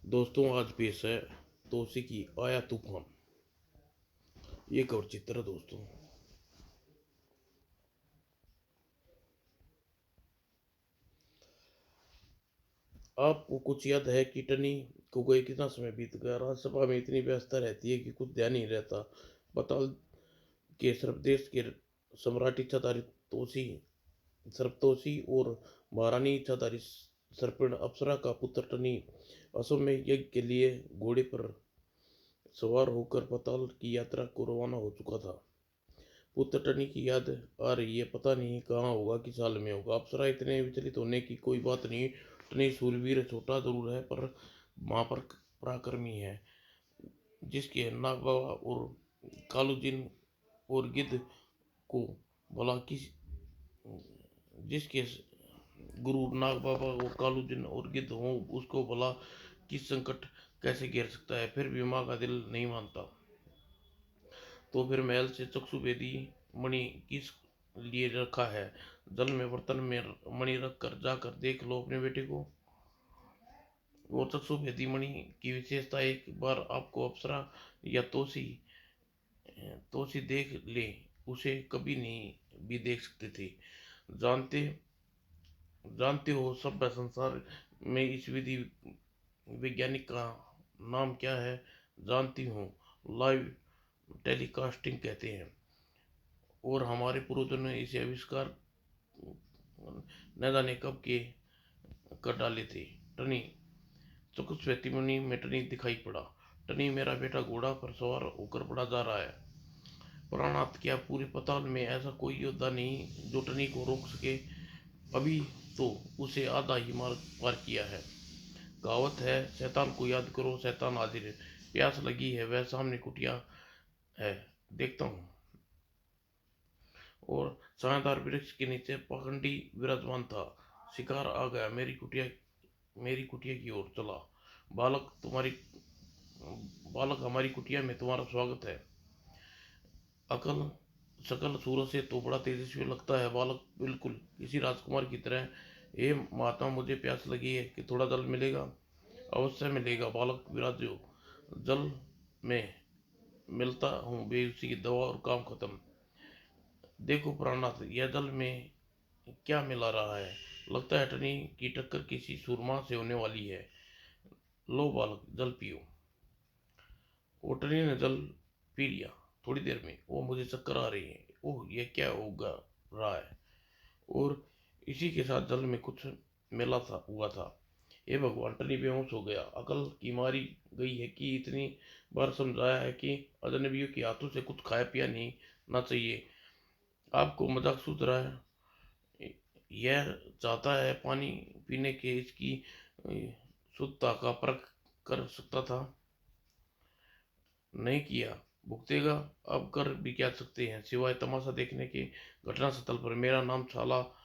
दोस्तों आज पेश है तोसी की आया तूफान। ये कवर चित्र है दोस्तों। आपको कुछ याद है कि टनी को गए कितना समय बीत गया। राज्यसभा में इतनी व्यवस्था रहती है कि कुछ ध्यान नहीं रहता। बताल के सर्वदेश के सम्राट इच्छाधारी तोसी सर्पतोषी और महारानी इच्छाधारी सर्पिण अप्सरा का पुत्र टनी असम में यज्ञ के लिए घोड़े पर सवार होकर पाताल की यात्रा को रवाना हो चुका था। पुत्र टनी की याद आ रही है, पता नहीं कहाँ होगा, किस साल में होगा। अप्सरा इतने विचलित होने की कोई बात नहीं। टनी सूरवीर छोटा जरूर है पर वहाँ पर पराक्रमी है। जिसके नाग बाबा और कालूजिन और गिद्ध को भला किस जिसके गुरु नाग बाबा और कालूजिन और गिद्ध हो उसको भला किस संकट कैसे घेर सकता है। फिर भी माँ का दिल नहीं मानता। तो फिर महल से चक्षु भेदी मणि किस लिए रखा है। जल में बर्तन में मणि रख कर जाकर देख लो अपने बेटे को। वो चक्षु भेदी मणि की विशेषता एक बार आपको अप्सरा या तोसी देख ले उसे कभी नहीं भी देख सकते थे। जानते जानते हो सभ्य संसार में इस विधि वैज्ञानिक का नाम क्या है? जानती हूँ, लाइव टेलीकास्टिंग कहते हैं। और हमारे पूर्वजों ने इसे आविष्कार न जाने कब के कर डाले थे। टनी चतुष्वेदी मुनि में टनी दिखाई पड़ा। टनी मेरा बेटा घोड़ा पर सवार होकर बढ़ा जा रहा है। प्राणात क्या पूरे पताल में ऐसा कोई योद्धा नहीं जो टनी को रोक सके। अभी तो उसे आधा ही मार पार किया है। कहावत है, शैतान को याद करो शैतान हाजिर है। प्यास लगी है, वह सामने कुटिया है, देखता हूँ। और छायादार वृक्ष के नीचे पाखंडी विराजमान था। शिकार आ गया, मेरी कुटिया की ओर चला। बालक तुम्हारी बालक हमारी कुटिया में तुम्हारा स्वागत है। अकल सकल सूरत से तो बड़ा तेजस्वी लगता है बालक, बिल्कुल किसी राजकुमार की तरह। हे महात्मा, मुझे प्यास लगी है कि थोड़ा जल मिलेगा? अवश्य मिलेगा बालक, विराजो। जल में मिलता हूँ बेहोशी की दवा और काम खत्म। देखो प्राणनाथ, यह जल में क्या मिला रहा है? लगता है टनी की टक्कर किसी सूरमा से होने वाली है। लो बालक, जल पियो। वो टनी ने जल पी लिया। थोड़ी देर में वो मुझे चक्कर आ रही है। ओह, यह क्या होगा रहा है? और इसी के साथ जल में कुछ मिला था हुआ था। हे भगवान, टनी बेहोश हो गया। अकल की मारी गई है कि इतनी बार समझाया है कि अजनबियों के हाथों से कुछ खाया पिया नहीं ना चाहिए। आपको मजाक सूझ रहा है? यह चाहता है पानी पीने के इसकी शुद्धता का परख कर सकता था, नहीं किया। भुगतेगा। अब कर भी क्या सकते हैं सिवाय तमाशा देखने के। घटना स्थल पर मेरा नाम छाला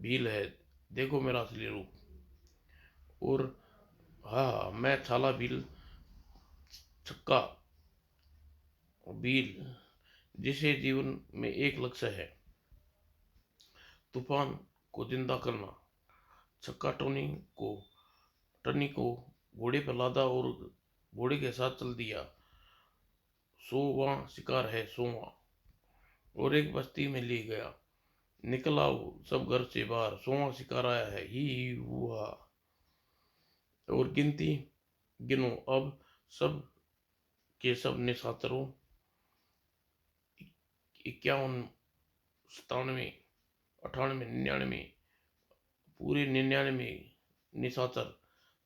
भील है। देखो मेरा असली रूप। और हाँ, मैं छाला भील, छक्का भील, जिसे जीवन में एक लक्ष्य है, तूफान को जिंदा करना। छक्का टनी को घोड़े पर लादा और घोड़े के साथ चल दिया। 100वां शिकार है, 100वां। और एक बस्ती में ले गया। निकल आओ सब घर से बाहर, 100वां शिकार आया है। ही हुआ। और गिनती गिनो अब। सब के सब निशाचरों। 51, 97, 98, 99, पूरे 99 निशाचर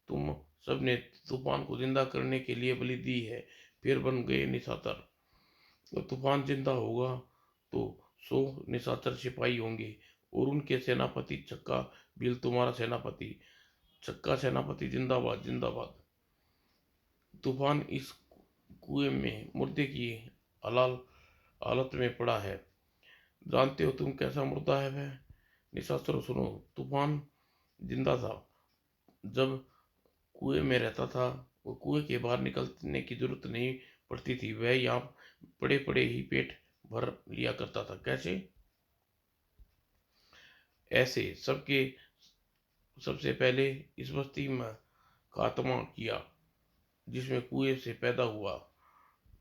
तुम सबने तूफान को जिंदा करने के लिए बलि दी है। फिर बन गए निशाचर। जब तूफान जिंदा होगा तो 100 निशाचर सिपाही होंगे और उनके सेनापति छक्का भील तुम्हारा सेनापति। छक्का सेनापति जिंदाबाद जिंदाबाद। तूफान इस कुएं में मुर्दे की हलाल हालत में पड़ा है। जानते हो तुम कैसा मुर्दा है वह? निशाचरों सुनो, तूफान जिंदा था जब कुएं में रहता था। वो कुएं के बाहर निकलने की जरूरत नहीं पड़ती थी। वह यहाँ पड़े पड़े ही पेट भर लिया करता था। कैसे? ऐसे सबके सबसे पहले इस बस्ती में खात्मा किया, जिसमें कुएं से पैदा हुआ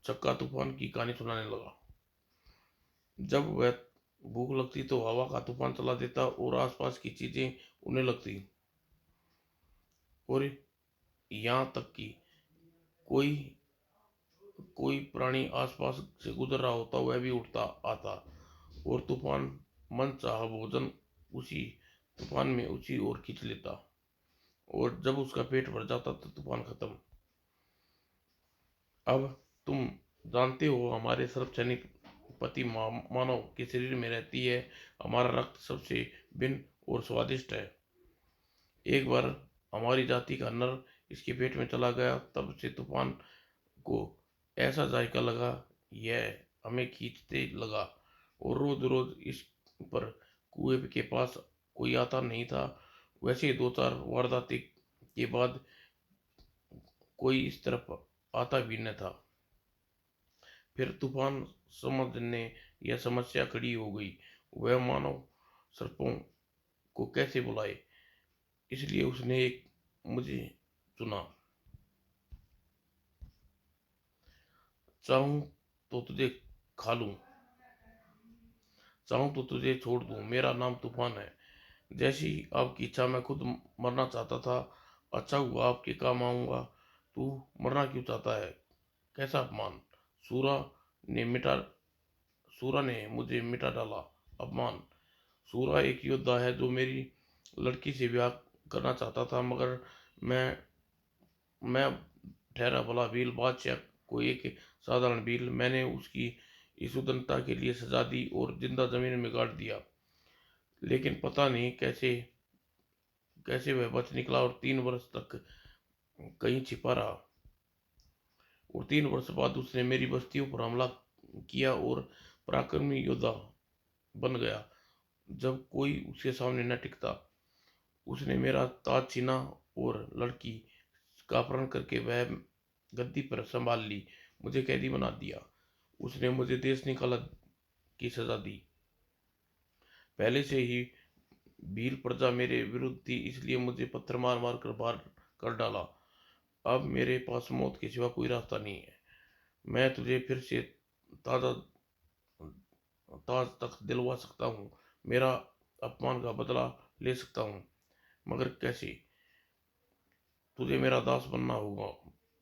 चक्का तूफान की कहानी सुनाने लगा। जब वह भूख लगती तो हवा का तूफान चला देता और आसपास की चीजें उड़ने लगती, और यहाँ तक कि कोई कोई प्राणी आसपास से गुजर रहा होता वह भी उठता आता, और तूफान मनचाहा भोजन उसी तूफान में उसी ओर खींच लेता, और जब उसका पेट भर जाता तो तूफान खत्म। अब तुम जानते हो हमारे सर्वसैनिक पति मानव के शरीर में रहती है। हमारा रक्त सबसे भिन्न और स्वादिष्ट है। एक बार हमारी जाति का नर इसके पेट में चला गया, तब से तूफान को ऐसा जायका लगा, यह हमें खींचते लगा, और रोज रोज इस पर कुएं के पास कोई आता नहीं था। वैसे दो चार वारदातें के बाद कोई इस तरफ आता भी न था। फिर तूफान समझने यह समस्या खड़ी हो गई, वह मानव सर्पों को कैसे बुलाए। इसलिए उसने एक मुझे चुना। चाहूं तो तुझे खा लूं, चाहूं तो तुझे छोड़ दूं, मेरा नाम तूफान है। जैसी आपकी इच्छा, मैं खुद मरना चाहता था। अच्छा हुआ आपके काम आऊंगा। तू मरना क्यों चाहता है? कैसा अपमान! सूरा ने मिटा सूरा ने मुझे मिटा डाला। अपमान! सूरा एक योद्धा है जो मेरी लड़की से ब्याह करना चाहता था, मगर मैं मैं ठहरा भला भील, बादशाह को एक साधारण भील। मैंने उसकी इस उद्दंडता के लिए सजा दी और जिंदा जमीन में गाड़ दिया। लेकिन पता नहीं कैसे कैसे वह बच निकला और 3 वर्ष तक कहीं छिपा रहा। और 3 वर्ष बाद उसने मेरी बस्तियों पर हमला किया और पराक्रमी योद्धा बन गया। जब कोई उसके सामने न टिकता, उसने मेरा ताज छीना और लड़की का अपहरण करके वह गद्दी पर संभाल ली, मुझे कैदी बना दिया। उसने मुझे देश निकाला की सजा दी। पहले से ही भील प्रजा मेरे विरुद्ध थी, इसलिए मुझे पत्थर मार मार कर बाहर कर डाला। अब मेरे पास मौत के सिवा कोई रास्ता नहीं है। मैं तुझे फिर से ताजा ताज तक दिलवा सकता हूँ, मेरा अपमान का बदला ले सकता हूँ, मगर कैसे? तुझे मेरा दास बनना होगा,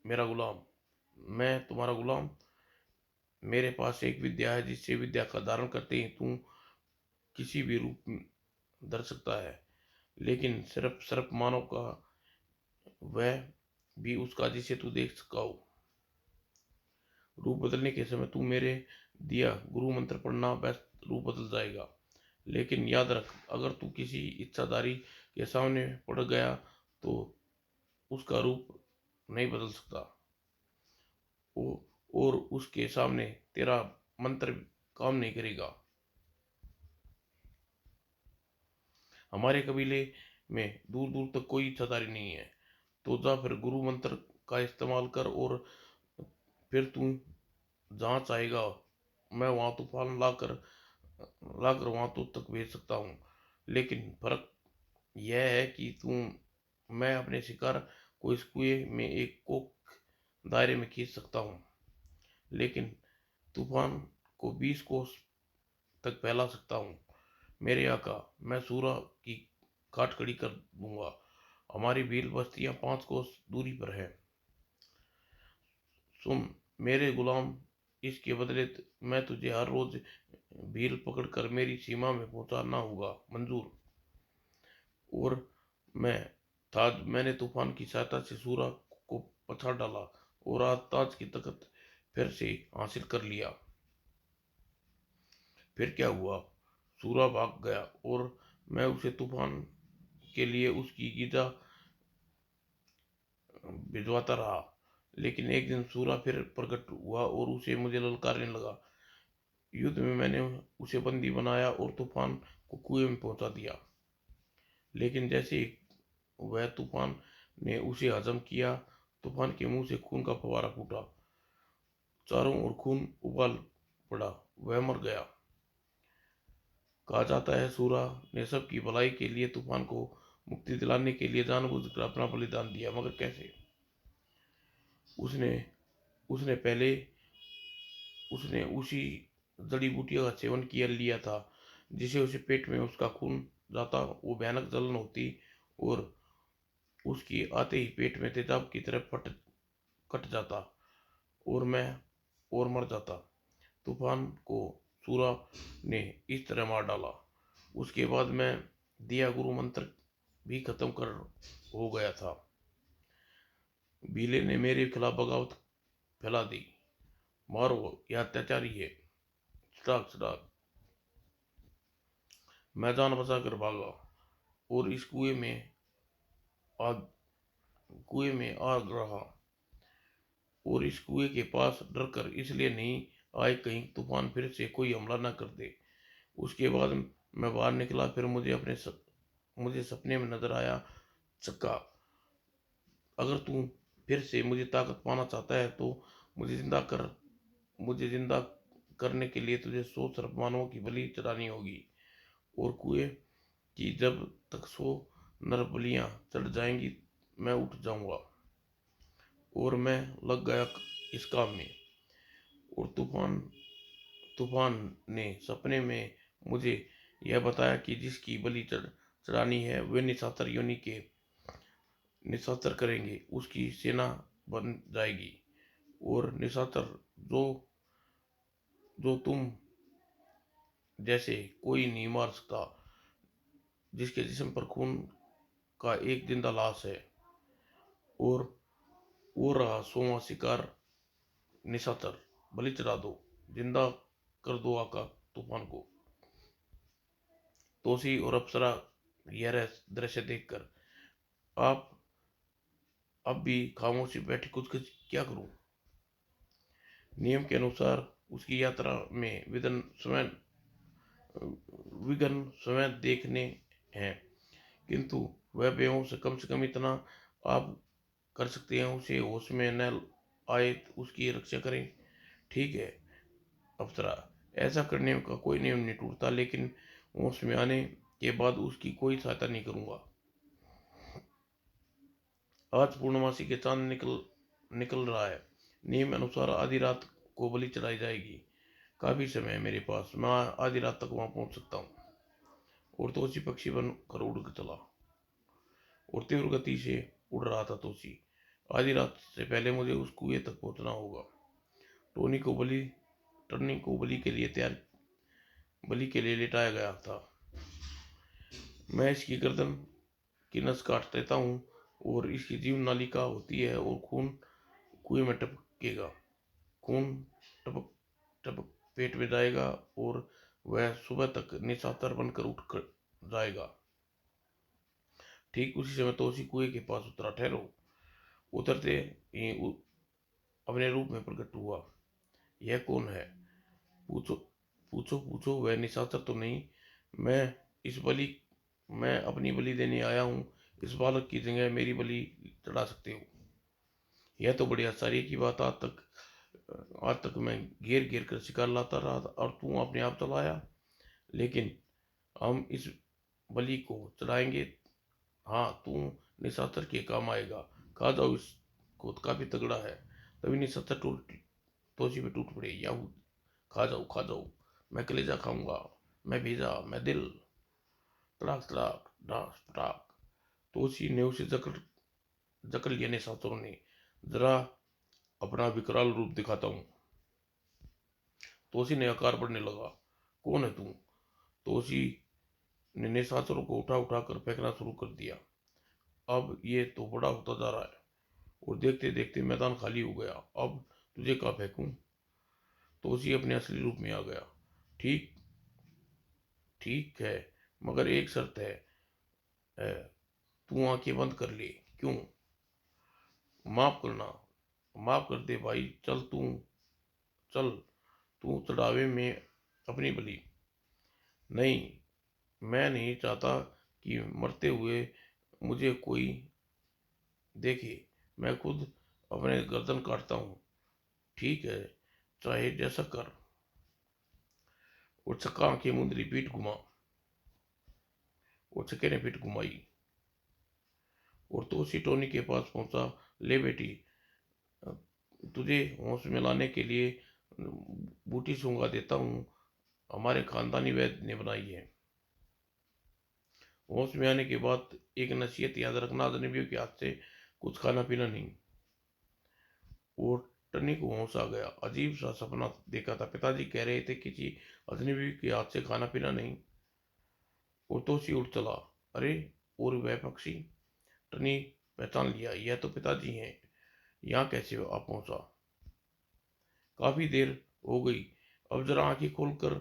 मेरा गुलाम। मैं तुम्हारा गुलाम। मेरे पास एक विद्या है जिससे विद्या का धारण करते ही तू किसी भी रूप में धर सकता है, लेकिन सिर्फ सिर्फ मानव का, वह भी उसका जिसे तू देख सका हो। रूप बदलने के समय तू मेरे दिया गुरु मंत्र पढ़ना, बेस्ट रूप बदल जाएगा। लेकिन याद रख, अगर तू किसी इच्छाधारी के सामने पड़ गया तो उसका रूप नहीं बदल सकता, और उसके सामने तेरा मंत्र काम नहीं करेगा। हमारे कबीले में दूर दूर तक कोई इच्छाधारी नहीं है, तो जा फिर गुरु मंत्र का इस्तेमाल कर, और फिर तू जहाँ चाहेगा मैं वहाँ तूफान लाकर वहाँ तो तक भेज सकता हूँ। लेकिन फर्क यह है कि मैं अपने शिकार को इस कुएं में एक कोक दायरे में खींच सकता हूँ, लेकिन तूफान को 20 कोस तक फैला सकता हूँ। मेरे आका, मैं सूरा की काट खड़ी कर दूंगा। हमारी भील बस्तियां 5 कोस दूरी पर है। सुन मेरे गुलाम, इसके बदले मैं तुझे हर रोज भील पकड़कर मेरी सीमा में पहुंचाना होगा। मंजूर? और मैं मैंने तूफान की सहायता से सूरा को पछाड़ डाला और आज ताज की तख्त फिर से हासिल कर लिया। फिर क्या हुआ? सूरा भाग गया और मैं उसे तूफान के लिए उसकी गिजा भिजवाता रहा। लेकिन एक दिन सूरा फिर प्रकट हुआ और उसे मुझे ललकारने लगा। युद्ध में मैंने उसे बंदी बनाया और तूफान को कुएं में पहुंचा दिया। लेकिन जैसे ही वह तूफान ने उसे हजम किया, तूफान के मुंह से खून का फव्वारा फूटा। चारों ओर खून उबाल पड़ा, वह मर गया। कहा जाता है सूरा ने सबकी भलाई के लिए तूफान को मुक्ति दिलाने के लिए जानबूझकर अपना बलिदान दिया। मगर कैसे? उसने उसने पहले उसने उसी जड़ी बूटियों का सेवन किया लिया था जिसे उसे पेट में उसका खून जाता, वो भयानक जलन होती और उसकी आते ही पेट में तेजाब की तरह फट कट जाता और मैं और मर जाता। तूफान को सूरा ने इस तरह मार डाला। उसके बाद मैं दिया गुरु मंत्र भी खत्म कर हो गया था। भीले ने मेरे खिलाफ बगावत फैला दी। मारो, यह अत्याचारी है। चिराग चिराग। मैं जान बचा कर भागा और इस आग आग रहा और इस कुएं के पास डरकर इसलिए नहीं आए कहीं तूफान फिर से कोई हमला न कर दे। उसके बाद मैं बाहर निकला, फिर मुझे सपने में नजर आया, चक्का, अगर तू फिर से मुझे ताकत पाना चाहता है तो मुझे जिंदा कर मुझे जिंदा करने के लिए तुझे 100 सर्प मानवों की बलि चढ़ानी होगी और कुएं की जब तक 100 नर बलियां चढ़ जाएंगी मैं उठ जाऊंगा। और मैं लग गया इस काम में। और तूफान ने सपने में मुझे यह बताया कि जिसकी बलि चढ़ानी है वे निशाचर करेंगे, उसकी सेना बन जाएगी। और निशाचर जो जो तुम जैसे कोई नहीं मार सकता, जिसके जिस्म पर खून का एक जिंदा लाश है। और वो रहा 100वां शिकार, निशाचर। बलि चढ़ा दो, जिंदा कर दो आका तूफान को। तोसी और अप्सरा यह दृश्य देखकर आप अब भी खामोशी बैठे कुछ कुछ क्या करूं? नियम के अनुसार उसकी यात्रा में विघ्न स्वयं देखने हैं, किंतु वह बेहोश से कम इतना आप कर सकते हैं, उसे होश में न आए तो उसकी रक्षा करें। ठीक है अप्सरा, ऐसा करने का कोई नियम नहीं टूटता, लेकिन होश में आने के बाद उसकी कोई सहायता नहीं करूंगा। आज पूर्णमासी के चांद निकल रहा है। नियम अनुसार आधी रात को बलि चढ़ाई जाएगी। काफी समय है मेरे पास, मैं आधी रात तक वहां पहुंच सकता हूँ। और तोसी पक्षी बनकर उड़ चला और तीव्र गति से उड़ रहा था तोसी। आधी रात से पहले मुझे उस कुएं तक पहुंचना होगा। टर्नी को बलि के लिए लिटाया गया था। मैं इसकी गर्दन की नस काट देता हूँ और इसकी जीवन नालिका होती है और खून कुएं में टपकेगा। खून टपक टपक पेट में जाएगा और वह सुबह तक निशाचर बनकर उठ कर जाएगा। ठीक उसी समय तोसी कुएं के पास उतरा। ठहरो। उतरते ही अपने रूप में प्रकट हुआ। यह कौन है? पूछो पूछो, वह निशाचर तो नहीं। मैं इस बलि मैं अपनी बलि देने आया हूँ। इस बालक की जगह मेरी बलि चढ़ा सकते हो। यह तो बड़ी आश्चर्य की बात। आज तक मैं घेर घेर कर शिकार लाता रहा था और तू अपने आप चला आया। लेकिन हम इस बलि को चढ़ाएंगे। हाँ, तू निशाचर के काम आएगा। खा जाओ इसको, काफी तगड़ा है। तभी निशाचर तोसी पे टूट पड़े। याहू, खा जाओ। मैं कलेजा खाऊंगा, मैं भेजा, मैं दिल। तड़ाक तड़ाक डाक पटाक। तोसी ने उसे जकड़ लिया निशाचरों ने। जरा अपना विकराल रूप दिखाता हूँ। तोसी ने आकार बढ़ने लगा। कौन है तू? तोसी ने निशाचरों को उठा उठा कर फेंकना शुरू कर दिया। अब ये तो बड़ा होता जा रहा है और देखते देखते मैदान खाली हो गया। अब तुझे कहाँ फेंकूं? तोसी अपने असली रूप में आ गया। ठीक ठीक है, मगर एक शर्त है, तू आंखें बंद कर ले। क्यों? माफ कर दे भाई। चल तू चढ़ावे में अपनी बलि। नहीं, मैं नहीं चाहता कि मरते हुए मुझे कोई देखे। मैं खुद अपने गर्दन काटता हूँ। ठीक है, चाहे जैसा कर। और चक्का आंखें मूंदली, पीठ घुमा। और चक्के ने पीठ घुमाई। और तो उसी टोनी के पास पहुंचा। ले बेटी, तुझे होश में लाने के लिए बूटी सूंघा देता हूँ, हमारे खानदानी वैद्य ने बनाई है। होश में आने के बाद एक नसीहत याद रखना, अजनबियों के हाथ से कुछ खाना पीना नहीं। और टनी को होश आ गया। अजीब सा सपना देखा था, पिताजी कह रहे थे किसी अजनबी के हाथ से खाना पीना नहीं। और तो सी उठ चला। अरे, और वह पक्षी! टनी पहचान लिया, यह तो पिताजी हैं। यहाँ कैसे आ पहुंचा? काफी देर हो गई, अब जरा आंखें खोलकर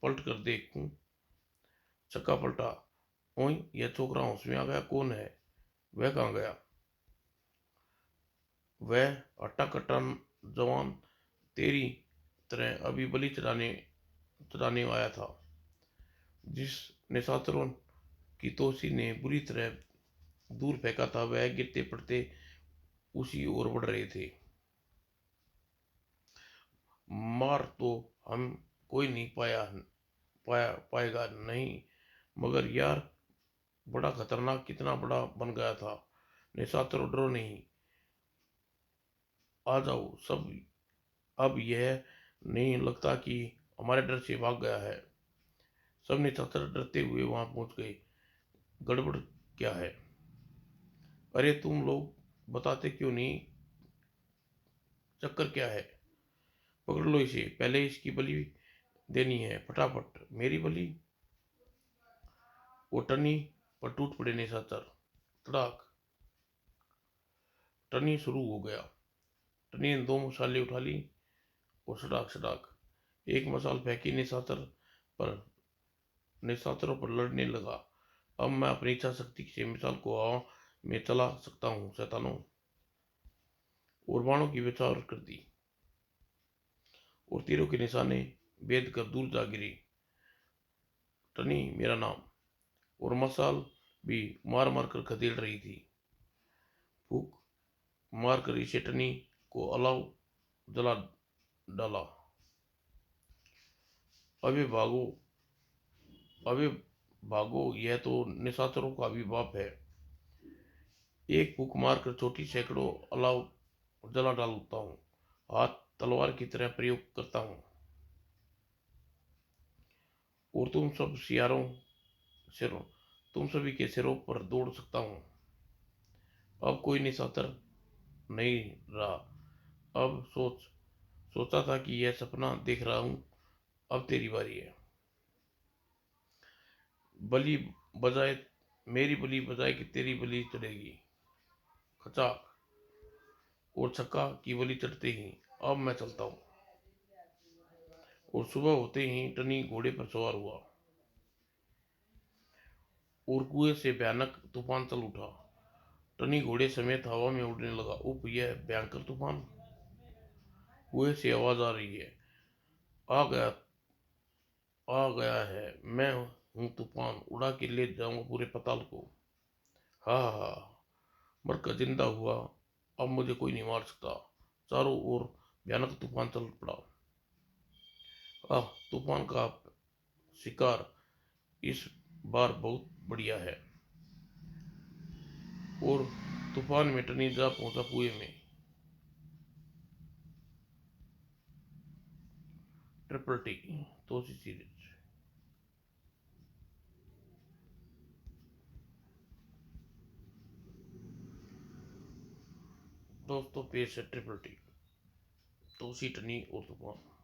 पलट कर देखूं। चक्का पलटा। ओए, यह छोकरा होश में आ गया। कौन है? वह कहाँ गया? वह हट्टा कट्टा जवान तेरी तरह अभी बलि चढ़ाने चढ़ाने आया था, जिस निशाचरों की तोसी ने बुरी तरह दूर फेंका था, वह गिरते पड़ते उसी ओर बढ़ रहे थे। मार तो हम कोई नहीं पाएगा नहीं, मगर यार, बड़ा खतरनाक कितना बड़ा बन गया था। निशाचर, डरो नहीं, आ जाओ सब। अब यह नहीं लगता कि हमारे डर से भाग गया है। सब निशाचर डरते हुए वहां पहुंच गए। गड़बड़ क्या है? अरे तुम लोग बताते क्यों नहीं? चक्कर क्या है? पकड़ लो इसे, पहले इसकी बलि देनी है, फटाफट। मेरी बलि? वो टनी पर टूट पड़े निशाचर। तड़ाक! टनी शुरू हो गया। टनी ने दो मसाले उठा ली और सटाक सटाक एक मसाल फेंकी निशाचरों पर लड़ने लगा। अब मैं अपनी इच्छा शक्ति से मिसाल को हवा में चला सकता हूँ, शैतानों! और बाणों की बौछार कर दी और तीरों के निशाने भेद कर दूर जा गिरी। टनी मेरा नाम। और मसाल भी मार मार कर खदेड़ रही थी। फूक मार कर इसे टनी को अलाव जला डाला। अबे भागो, अबे भागो, यह तो निशाचरों का भी बाप है। एक फूक मारकर छोटी सैकड़ों अलाव जला डालता हूँ, हाथ तलवार की तरह प्रयोग करता हूँ, और सिरों तुम सभी के सिरों पर दौड़ सकता हूँ। अब कोई निशाचर नहीं रहा। अब सोचा था कि यह सपना देख रहा हूँ। अब तेरी बारी है। बलि बजाए मेरी बलि बजाए कि तेरी बलि चढ़ेगी। खचाक! और छक्का की बलि चढ़ते ही अब मैं चलता हूँ। और सुबह होते ही टनी घोड़े पर सवार हुआ और कुएं से भयानक तूफान चल उठा। टनी घोड़े समेत हवा में उड़ने लगा। उफ, यह भयंकर तूफान! कुएं से आवाज आ रही है। आ गया, आ गया है। मैं हूँ तूफान, उड़ा के ले जाऊंगा पूरे पताल को। हा हा हा! मरकर जिंदा हुआ, अब मुझे कोई नहीं मार सकता। चारों ओर भयानक तूफान चल पड़ा। आह, तूफान का शिकार इस बार बहुत बढ़िया है। और तूफान में टनी जा पहुंचा कुएं में। ट्रिपल टी तो सीरीज। दोस्तों, पेश है ट्रिपल टी, तो टनी और तूफान।